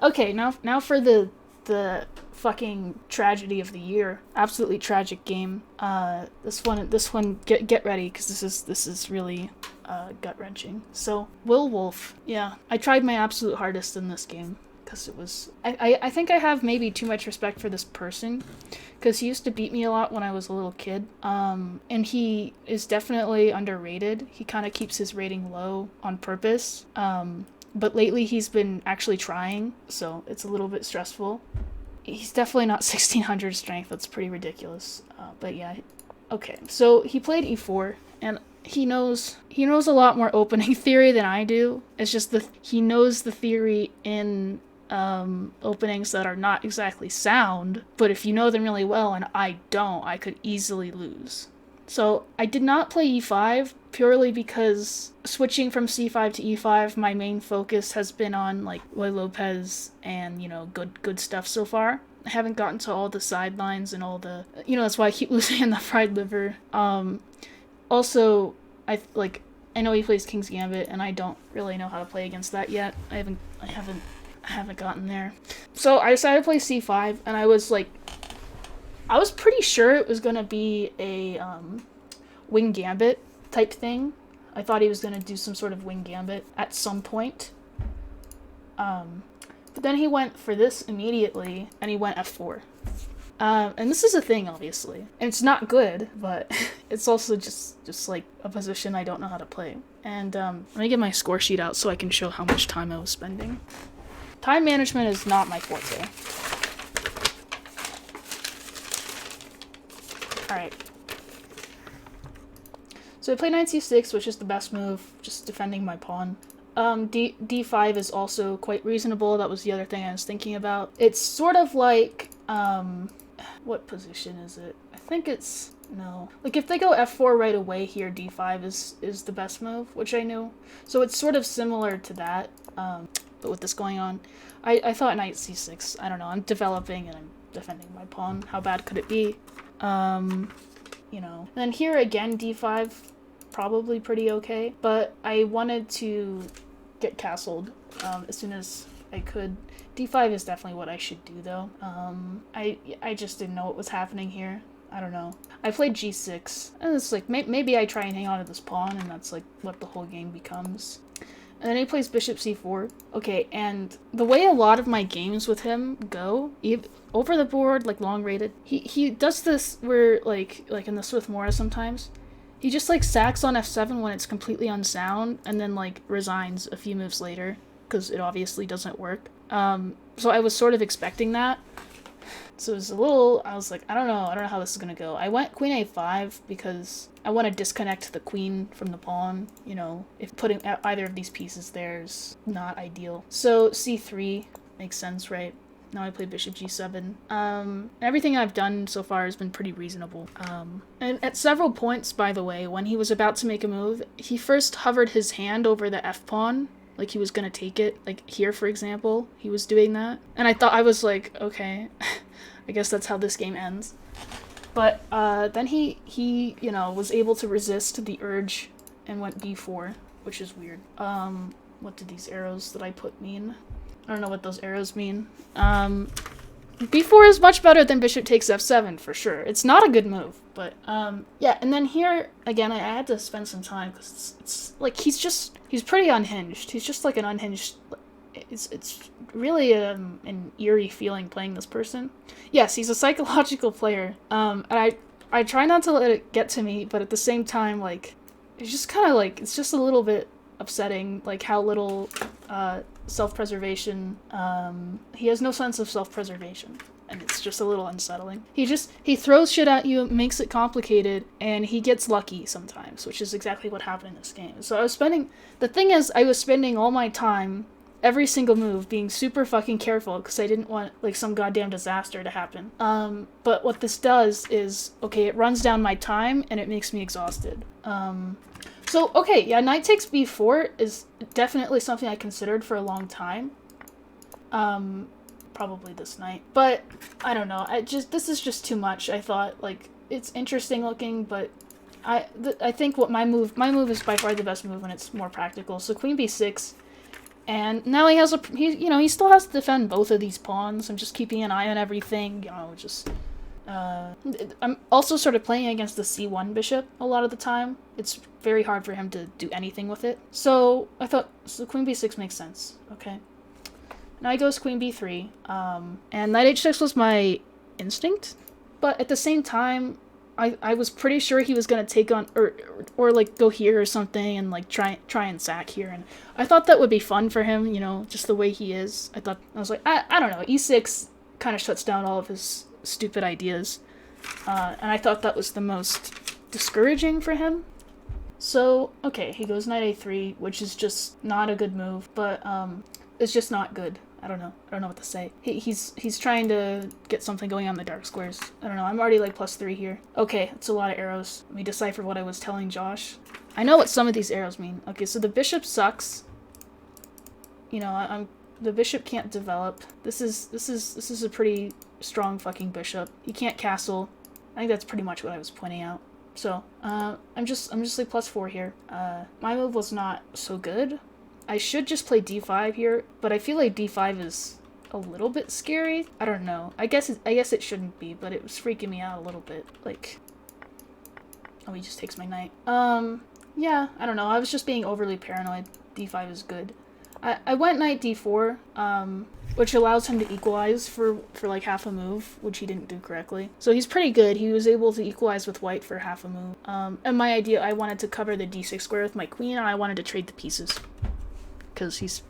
Okay, now for the fucking tragedy of the year. Absolutely tragic game. This one get ready because this is really gut wrenching. So Will Wolf, yeah, I tried my absolute hardest in this game because it was. I think I have maybe too much respect for this person because he used to beat me a lot when I was a little kid. And he is definitely underrated. He kind of keeps his rating low on purpose. But lately he's been actually trying, so it's a little bit stressful. He's definitely not 1600 strength. That's pretty ridiculous. But yeah, okay. So he played e4, and he knows a lot more opening theory than I do. It's just he knows the theory in openings that are not exactly sound, but if you know them really well and I don't, I could easily lose. So I did not play e5 purely because switching from c5 to e5, my main focus has been on like Roy Lopez and good stuff so far. I haven't gotten to all the sidelines and all the that's why I keep losing in the fried liver. Also, I know he plays King's Gambit, and I don't really know how to play against that yet. I haven't gotten there. So I decided to play c5, and I was pretty sure it was gonna be a wing gambit type thing. I thought he was gonna do some sort of wing gambit at some point. But then he went for this immediately, and he went f4. And this is a thing, obviously, and it's not good, but it's also just like a position I don't know how to play. And let me get my score sheet out so I can show how much time I was spending. Time management is not my forte. Alright. So I play knight c6, which is the best move, just defending my pawn. D5 is also quite reasonable. That was the other thing I was thinking about. It's sort of like, what position is it? I think it's, no. Like, if they go f4 right away here, d5 is the best move, which I knew. So it's sort of similar to that, but with this going on. I thought knight c6. I don't know. I'm developing and I'm defending my pawn. How bad could it be? And then here again, d5, probably pretty okay. But I wanted to get castled as soon as I could. d5 is definitely what I should do, though. I just didn't know what was happening here. I don't know. I played g6, and it's like, maybe I try and hang on to this pawn, and that's like what the whole game becomes. And then he plays bishop c4. Okay, and the way a lot of my games with him go, over the board, like long rated, he does this where, like in the Swift Mora sometimes, he just like sacks on f7 when it's completely unsound, and then like resigns a few moves later, because it obviously doesn't work. So I was sort of expecting that. So it was I was like, I don't know how this is gonna go. I went queen a5 because I want to disconnect the queen from the pawn. If putting either of these pieces there is not ideal. So c3 makes sense, right? Now I play bishop g7. Everything I've done so far has been pretty reasonable. And at several points, by the way, when he was about to make a move, he first hovered his hand over the f-pawn, like he was gonna take it. Like here, for example, he was doing that. And I was like, okay, I guess that's how this game ends. But then he was able to resist the urge and went b4, which is weird. What did these arrows that I put mean? I don't know what those arrows mean. b4 is much better than bishop takes f7, for sure. It's not a good move, but yeah. And then here, again, I had to spend some time, because it's like he's pretty unhinged. He's just like an unhinged... It's really an eerie feeling playing this person. Yes, he's a psychological player. And I try not to let it get to me, but at the same time, like, it's just kind of like, it's just a little bit upsetting, like how little self-preservation, he has no sense of self-preservation, and it's just a little unsettling. He throws shit at you, makes it complicated, and he gets lucky sometimes, which is exactly what happened in this game. So I was spending all my time, every single move, being super fucking careful, because I didn't want, like, some goddamn disaster to happen. But what this does is, okay, it runs down my time, and it makes me exhausted. So, okay, yeah, knight takes b4 is definitely something I considered for a long time. Probably this night. But, I don't know, this is just too much. I thought, like, it's interesting looking, but I think what my move is by far the best move when it's more practical. So queen b6, And now he has he still has to defend both of these pawns. I'm just keeping an eye on everything, I'm also sort of playing against the c1 bishop a lot of the time. It's very hard for him to do anything with it. So I thought, queen b6 makes sense. Okay. Now he goes queen b3. And knight h6 was my instinct. But at the same time, I was pretty sure he was going to take on, or like go here or something and like try and sack here. And I thought that would be fun for him, just the way he is. I was like, I don't know, e6 kind of shuts down all of his stupid ideas, and I thought that was the most discouraging for him. So okay, he goes knight a3, which is just not a good move, but it's just not good. I don't know what to say. He's trying to get something going on the dark squares. I don't know, I'm already like +3 here. Okay, it's a lot of arrows. Let me decipher what I was telling Josh. I know what some of these arrows mean. Okay, so the bishop sucks. The bishop can't develop. This is a pretty strong fucking bishop. He can't castle. I think that's pretty much what I was pointing out. So, I'm just like +4 here. My move was not so good. I should just play d5 here, but I feel like d5 is a little bit scary. I don't know. I guess it shouldn't be, but it was freaking me out a little bit. Like, oh, he just takes my knight. Yeah, I don't know. I was just being overly paranoid. d5 is good. I went knight d4, which allows him to equalize for like half a move, which he didn't do correctly. So he's pretty good. He was able to equalize with white for half a move. And my idea, I wanted to cover the d6 square with my queen, and I wanted to trade the pieces. Because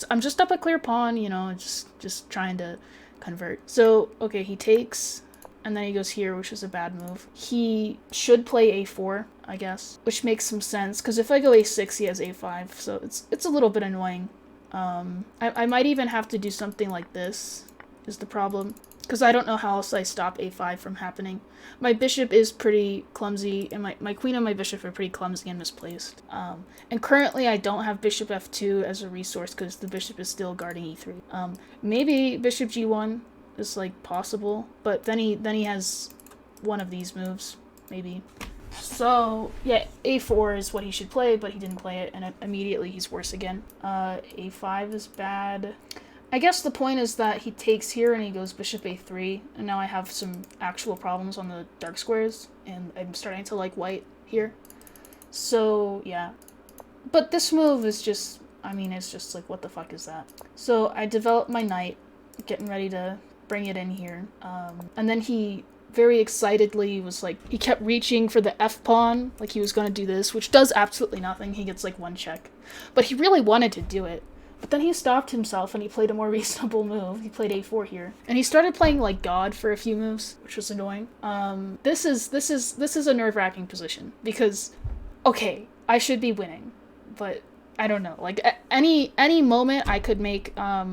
I'm just up a clear pawn, just trying to convert. So, okay, he takes, and then he goes here, which is a bad move. He should play a4, I guess, which makes some sense, because if I go a6, he has a5, so it's a little bit annoying. I might even have to do something like this, is the problem, because I don't know how else I stop a5 from happening. My bishop is pretty clumsy, and my queen and my bishop are pretty clumsy and misplaced. And currently I don't have bishop f2 as a resource, because the bishop is still guarding e3. Maybe bishop g1 is like possible, but then he has one of these moves, maybe. So yeah, a4 is what he should play, but he didn't play it, and immediately he's worse again. A5 is bad. I guess the point is that he takes here and he goes bishop a3, and now I have some actual problems on the dark squares, and I'm starting to like white here. So yeah, but this move is just, it's just like, what the fuck is that? So I develop my knight, getting ready to bring it in here, and then he very excitedly was like, he kept reaching for the f pawn, like he was going to do this, which does absolutely nothing. He gets like one check, but he really wanted to do it. But then he stopped himself and he played a more reasonable move. He played a4 here, and he started playing like God for a few moves, which was annoying. This is a nerve-wracking position, because okay, I should be winning, but I don't know. Like at any moment I could make a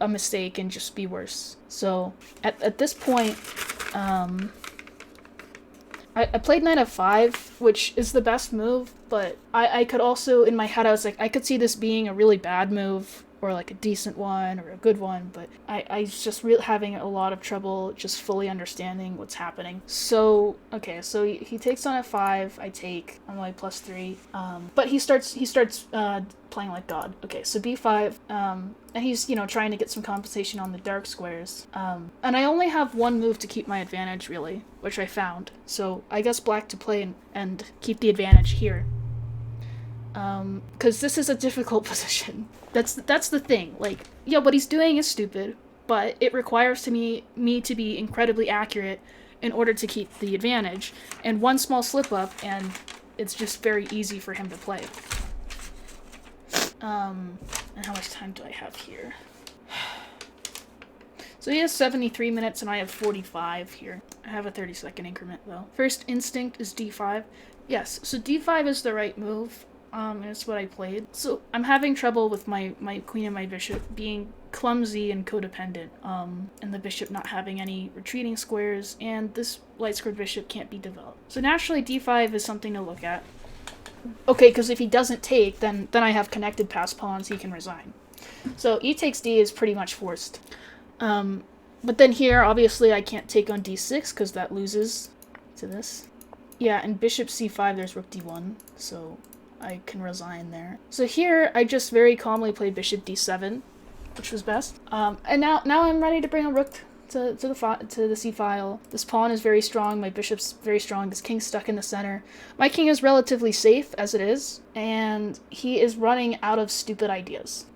mistake and just be worse. So at this point, I played knight f5, which is the best move, but I could also, in my head, I was like, I could see this being a really bad move, or like a decent one, or a good one, but I was just having a lot of trouble just fully understanding what's happening. So, okay, so he takes on f5, I take, I'm like +3, but he starts playing like God. Okay, so b5, and he's, trying to get some compensation on the dark squares, and I only have one move to keep my advantage, really, which I found, so I guess black to play and keep the advantage here. Because this is a difficult position. That's the thing. Like, yeah, what he's doing is stupid, but it requires me to be incredibly accurate in order to keep the advantage. And one small slip up, and it's just very easy for him to play. And how much time do I have here? So he has 73 minutes and I have 45 here. I have a 30-second increment though. First instinct is d5. Yes, so d5 is the right move. And it's what I played. So I'm having trouble with my queen and my bishop being clumsy and codependent, and the bishop not having any retreating squares, and this light squared bishop can't be developed. So naturally d5 is something to look at. Okay, because if he doesn't take, then I have connected passed pawns, he can resign. So e takes d is pretty much forced. But then here, obviously, I can't take on d6, because that loses to this. Yeah, and bishop c5, there's rook d1, so I can resign there. So here, I just very calmly played bishop d7, which was best. And now I'm ready to bring a rook to the c file. This pawn is very strong. My bishop's very strong. This king's stuck in the center. My king is relatively safe as it is, and he is running out of stupid ideas.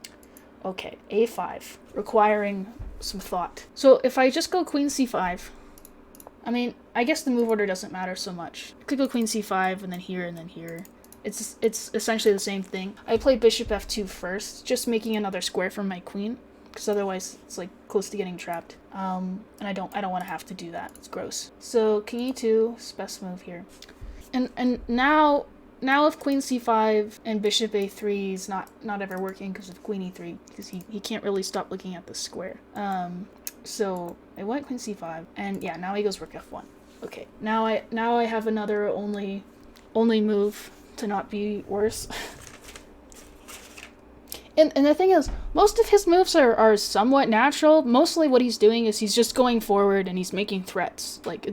Okay, a5, requiring some thought. So if I just go queen c5, I mean, I guess the move order doesn't matter so much. I could go queen c5 and then here and then here. It's essentially the same thing. I played bishop f2 first, just making another square for my queen, because otherwise it's like close to getting trapped. And I don't want to have to do that. It's gross. So king e2 is best move here. And now if queen c5 and bishop a3 is not ever working because of queen e3, because he can't really stop looking at the square. So I went queen c5, and yeah, now he goes rook f1. Okay, now I have another only move to not be worse. And the thing is, most of his moves are somewhat natural. Mostly what he's doing is he's just going forward and he's making threats. Like,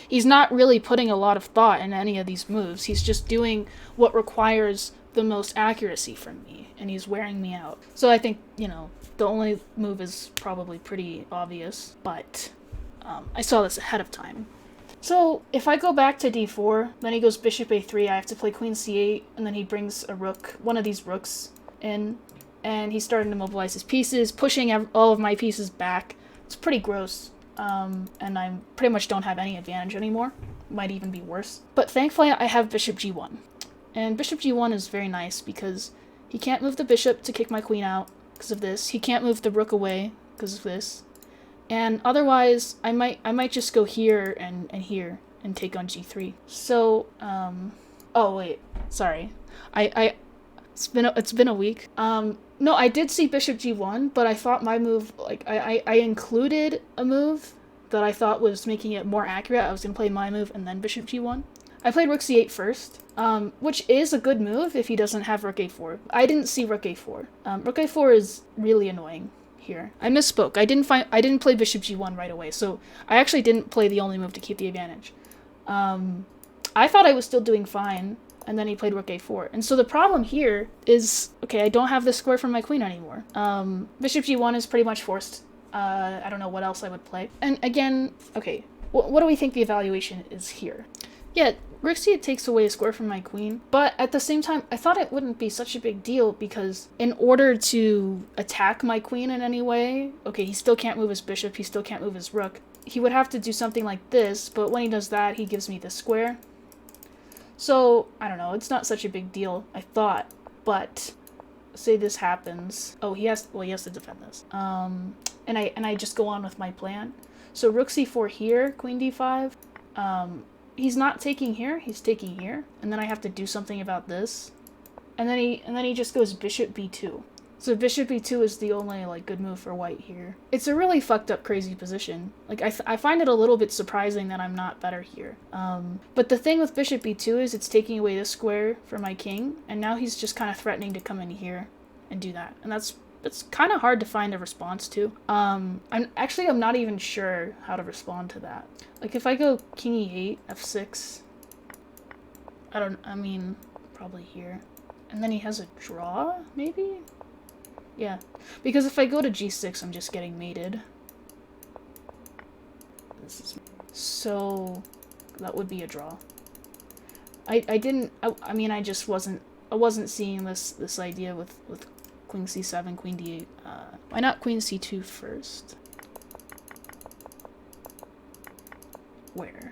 he's not really putting a lot of thought in any of these moves. He's just doing what requires the most accuracy from me, and he's wearing me out. So I think, the only move is probably pretty obvious, but I saw this ahead of time. So if I go back to d4, then he goes bishop a3, I have to play queen c8, and then he brings a rook, one of these rooks, in, and he's starting to mobilize his pieces, pushing all of my pieces back. It's pretty gross, and I pretty much don't have any advantage anymore. Might even be worse. But thankfully I have bishop g1. And bishop g1 is very nice because he can't move the bishop to kick my queen out because of this. He can't move the rook away because of this. And otherwise, I might just go here and here and take on g3. So, oh wait, sorry. It's been a week. No, I did see bishop g1, but I thought my move, like, I included a move that I thought was making it more accurate. I was gonna play my move and then bishop g1. I played rook c8 first, which is a good move if he doesn't have rook a4. I didn't see rook a4. Rook a4 is really annoying here. I misspoke. I didn't play bishop g1 right away, so I actually didn't play the only move to keep the advantage. I thought I was still doing fine, and then he played rook a4. And so the problem here is, okay, I don't have this square from my queen anymore. Bishop g1 is pretty much forced. I don't know what else I would play. And again, okay, what do we think the evaluation is here? Yeah, rook c8 takes away a square from my queen, but at the same time, I thought it wouldn't be such a big deal because in order to attack my queen in any way, okay, he still can't move his bishop, he still can't move his rook. He would have to do something like this, but when he does that, he gives me this square. So, I don't know, it's not such a big deal, I thought, but say this happens. Oh, he has to defend this. And I just go on with my plan. So rook c4 here, queen d5. He's not taking here, he's taking here, and then I have to do something about this. And then he just goes bishop b2. So bishop b2 is the only, like, good move for white here. It's a really fucked up, crazy position. Like, I find it a little bit surprising that I'm not better here. But the thing with bishop b2 is it's taking away this square for my king, and now he's just kind of threatening to come in here and do that. And that's kind of hard to find a response to. I'm not even sure how to respond to that. Like, if I go king e8, f6, probably here. And then he has a draw, maybe? Yeah, because if I go to g6, I'm just getting mated. So that would be a draw. I wasn't seeing this idea with queen c7, queen d8. Why not queen c2 first? Where?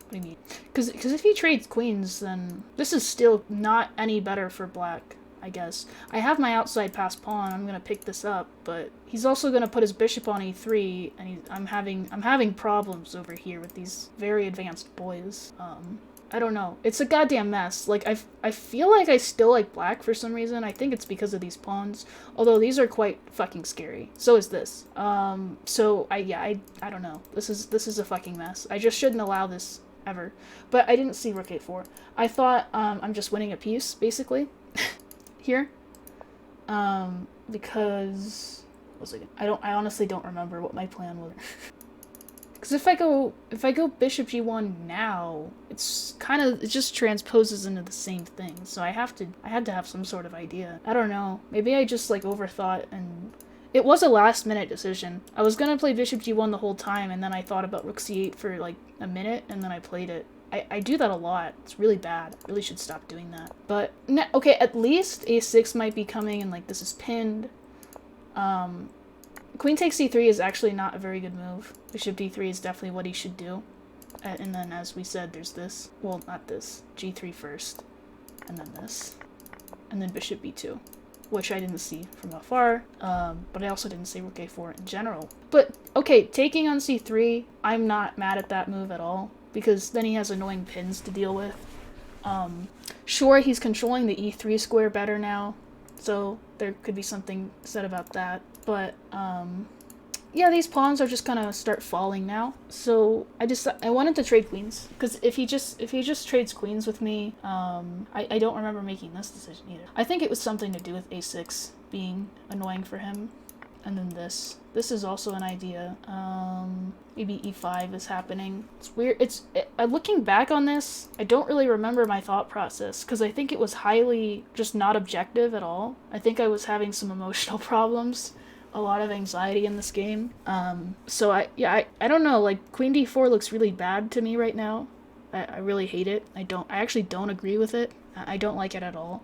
What do you mean? Because if he trades queens, then this is still not any better for black, I guess. I have my outside pass pawn. I'm gonna pick this up, but he's also gonna put his bishop on e3, and I'm having problems over here with these very advanced boys. I don't know. It's a goddamn mess. Like, I feel like I still like black for some reason. I think it's because of these pawns. Although these are quite fucking scary. So is this. So I don't know. This is a fucking mess. I just shouldn't allow this ever. But I didn't see rook a4. I thought I'm just winning a piece, basically. Here. Because I honestly don't remember what my plan was. Because if I go bishop g1 now, it just transposes into the same thing. So I had to have some sort of idea. I don't know. Maybe I just like overthought, and it was a last minute decision. I was gonna play bishop g1 the whole time, and then I thought about rook c8 for like a minute, and then I played it. I do that a lot. It's really bad. I really should stop doing that. But okay, at least a6 might be coming, and like this is pinned. Queen takes c3 is actually not a very good move. Bishop d3 is definitely what he should do. And then, as we said, there's this. Well, not this. g3 first. And then this. And then bishop b2. Which I didn't see from afar. But I also didn't see rook a4 in general. But, okay, taking on c3, I'm not mad at that move at all. Because then he has annoying pins to deal with. Sure, he's controlling the e3 square better now. So there could be something said about that. But, yeah, these pawns are just gonna start falling now. So I wanted to trade queens. Because if he just trades queens with me, I don't remember making this decision either. I think it was something to do with a6 being annoying for him. And then this. This is also an idea. Maybe e5 is happening. It's weird. Looking back on this, I don't really remember my thought process because I think it was highly just not objective at all. I think I was having some emotional problems, a lot of anxiety in this game. So I don't know. Like queen d4 looks really bad to me right now. I really hate it. I actually don't agree with it. I don't like it at all.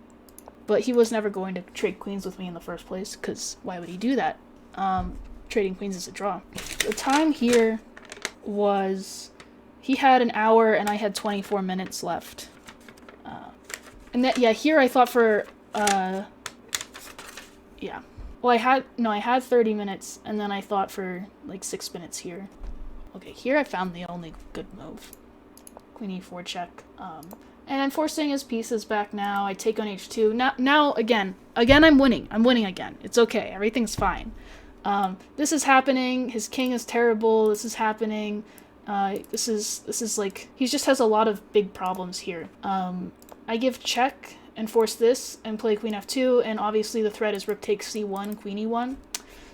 But he was never going to trade queens with me in the first place because why would he do that? Trading queens is a draw. The time here was he had an hour and I had 24 minutes left. And that, yeah, here I thought for, yeah. Well, I had 30 minutes and then I thought for like 6 minutes here. Okay, here I found the only good move. Queen e4 check. And I'm forcing his pieces back now. I take on h2. Now again, I'm winning. I'm winning again. It's okay. Everything's fine. This is happening. His king is terrible. This is happening. This is like, he just has a lot of big problems here. I give check and force this and play queen f2, and obviously the threat is rook takes c1, queen e1.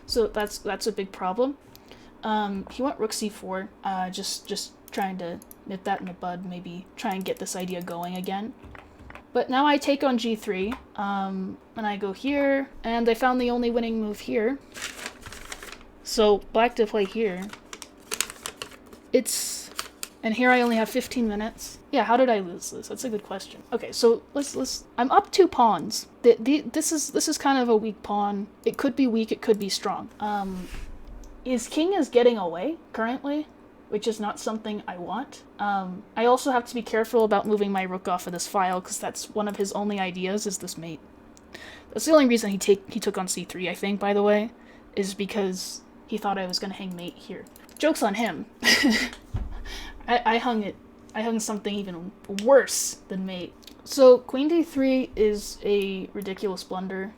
So that's a big problem. He went rook c4, just trying to nip that in the bud, maybe try and get this idea going again. But now I take on g3, and I go here, and I found the only winning move here. So black to play here. And here I only have 15 minutes. Yeah, how did I lose this? That's a good question. Okay, so let's I'm up 2 pawns. This is kind of a weak pawn. It could be weak, it could be strong. His king is getting away currently, which is not something I want. I also have to be careful about moving my rook off of this file because that's one of his only ideas is this mate. That's the only reason he took on c3, I think, by the way, is because he thought I was going to hang mate here. Joke's on him. I hung something even worse than mate. So queen d3 is a ridiculous blunder.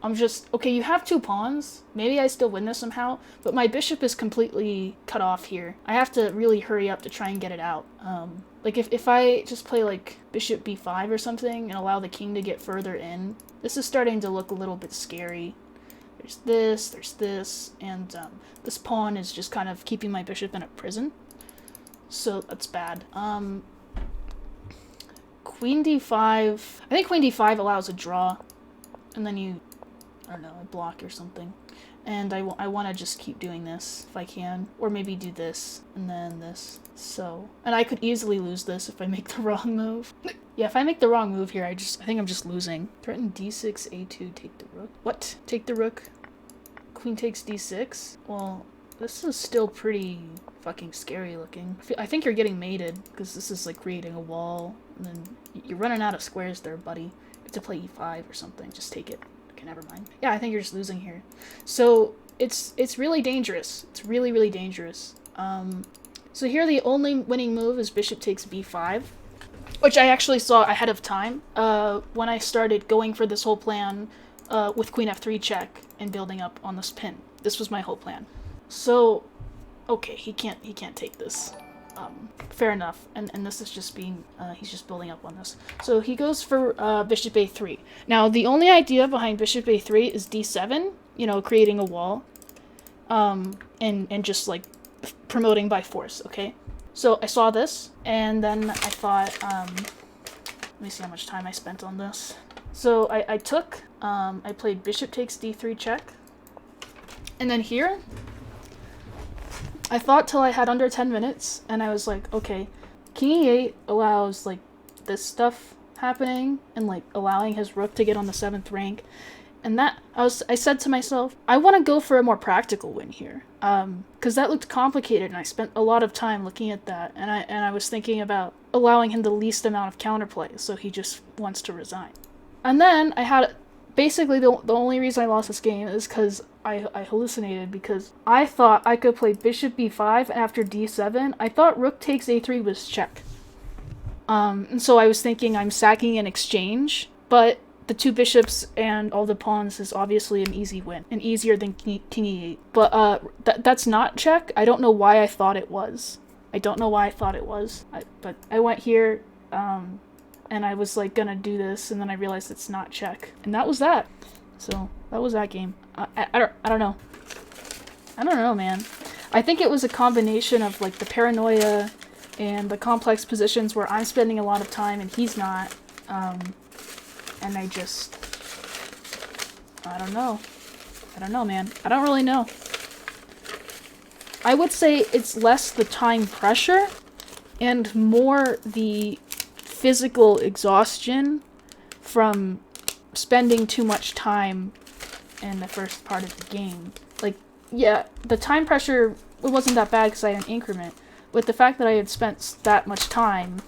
Okay, you have 2 pawns. Maybe I still win this somehow, but my bishop is completely cut off here. I have to really hurry up to try and get it out. Like if I just play like bishop b5 or something and allow the king to get further in, this is starting to look a little bit scary. There's this, and this pawn is just kind of keeping my bishop in a prison. So that's bad. Queen d5, I think queen d5 allows a draw, and then I don't know, I block or something. And I want to just keep doing this if I can. Or maybe do this, and then this. So, and I could easily lose this if I make the wrong move. Yeah, if I make the wrong move here, I think I'm just losing. Threaten d6, a2, take the rook. What? Take the rook? Queen takes d6? Well, this is still pretty fucking scary looking. I think you're getting mated, because this is like creating a wall, and then you're running out of squares there, buddy. You have to play e5 or something, just take it. Okay, never mind. Yeah, I think you're just losing here. So, it's really dangerous. It's really, really dangerous. So here the only winning move is bishop takes b5, which I actually saw ahead of time, when I started going for this whole plan, with queen f3 check and building up on this pin. This was my whole plan. So, okay, he can't take this. Fair enough. And this is just being, he's just building up on this. So he goes for bishop a3. Now, the only idea behind bishop a3 is d7, you know, creating a wall. And just like promoting by force, okay? So I saw this, and then I thought, let me see how much time I spent on this. So I played bishop takes d3 check, and then here, I thought till I had under 10 minutes, and I was like, okay, king e8 allows, like, this stuff happening, and, like, allowing his rook to get on the 7th rank, and that, I said to myself, I want to go for a more practical win here, because that looked complicated, and I spent a lot of time looking at that, and I was thinking about allowing him the least amount of counterplay, so he just wants to resign. And then I had, basically the only reason I lost this game is because I hallucinated, because I thought I could play bishop b5 after d7. I thought rook takes a3 was check. And so I was thinking I'm sacking in exchange, but the 2 bishops and all the pawns is obviously an easy win, and easier than king e8. But that's not check. I don't know why I thought it was. But I went here, and I was like gonna do this, and then I realized it's not check, and that was that. So that was that game. I don't know. I don't know, man. I think it was a combination of like the paranoia and the complex positions where I'm spending a lot of time and he's not. And I don't know. I don't know, man. I don't really know. I would say it's less the time pressure and more the physical exhaustion from spending too much time in the first part of the game. Like, yeah, the time pressure, it wasn't that bad because I had an increment, but the fact that I had spent that much time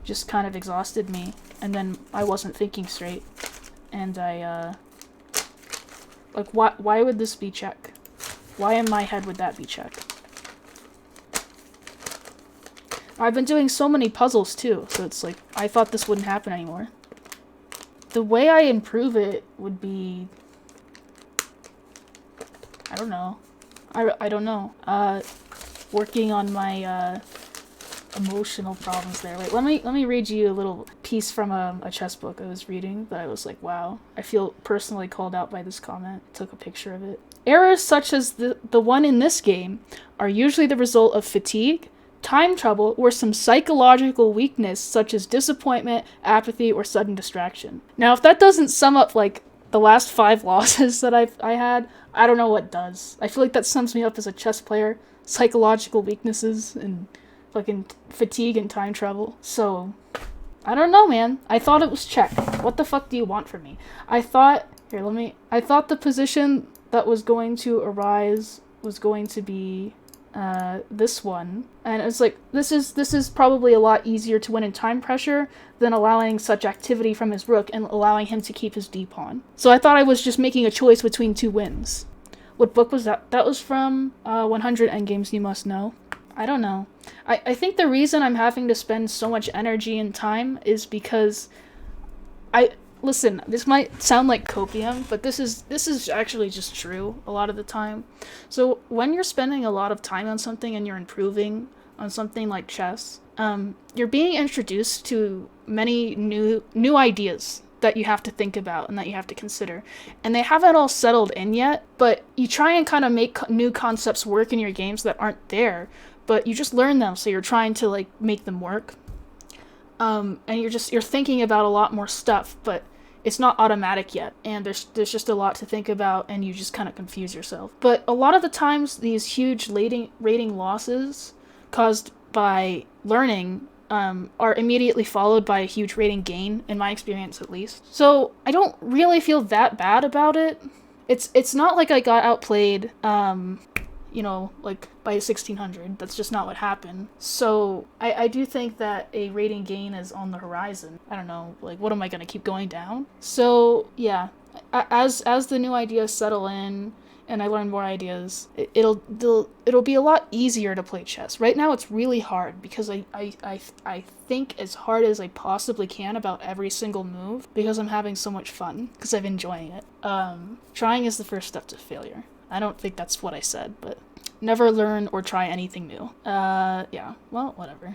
just kind of exhausted me, and then I wasn't thinking straight, and I, like, why would this be check? Why in my head would that be check? I've been doing so many puzzles too, so it's like, I thought this wouldn't happen anymore. The way I improve it would be, I don't know. I don't know. Working on my, emotional problems there. Wait, let me read you a little piece from a chess book I was reading that I was like, wow, I feel personally called out by this comment. Took a picture of it. Errors such as the one in this game are usually the result of fatigue, time trouble, or some psychological weakness such as disappointment, apathy, or sudden distraction. Now, if that doesn't sum up like the last 5 losses that I had, I don't know what does. I feel like that sums me up as a chess player. Psychological weaknesses and fucking fatigue and time trouble. So, I don't know, man. I thought it was check. What the fuck do you want from me? I thought the position that was going to arise was going to be this one, and it's like this is probably a lot easier to win in time pressure than allowing such activity from his rook and allowing him to keep his d pawn. So I thought I was just making a choice between 2 wins. What book was that? That was from 100 Endgames You Must Know. I don't know. I think the reason I'm having to spend so much energy and time is because listen, this might sound like copium, but this is actually just true a lot of the time. So when you're spending a lot of time on something and you're improving on something like chess, you're being introduced to many new ideas that you have to think about and that you have to consider. And they haven't all settled in yet, but you try and kind of make new concepts work in your games that aren't there, but you just learn them, so you're trying to like make them work. And you're thinking about a lot more stuff, but it's not automatic yet, and there's just a lot to think about, and you just kind of confuse yourself. But a lot of the times, these huge rating losses caused by learning are immediately followed by a huge rating gain, in my experience at least. So I don't really feel that bad about it. It's not like I got outplayed, like by 1600. That's just not what happened. So I do think that a rating gain is on the horizon. I don't know, like, what am I gonna keep going down? So yeah, as the new ideas settle in and I learn more ideas, it'll be a lot easier to play chess. Right now it's really hard because I think as hard as I possibly can about every single move because I'm having so much fun because I'm enjoying it. Trying is the first step to failure. I don't think that's what I said, but never learn or try anything new. Yeah, well, whatever.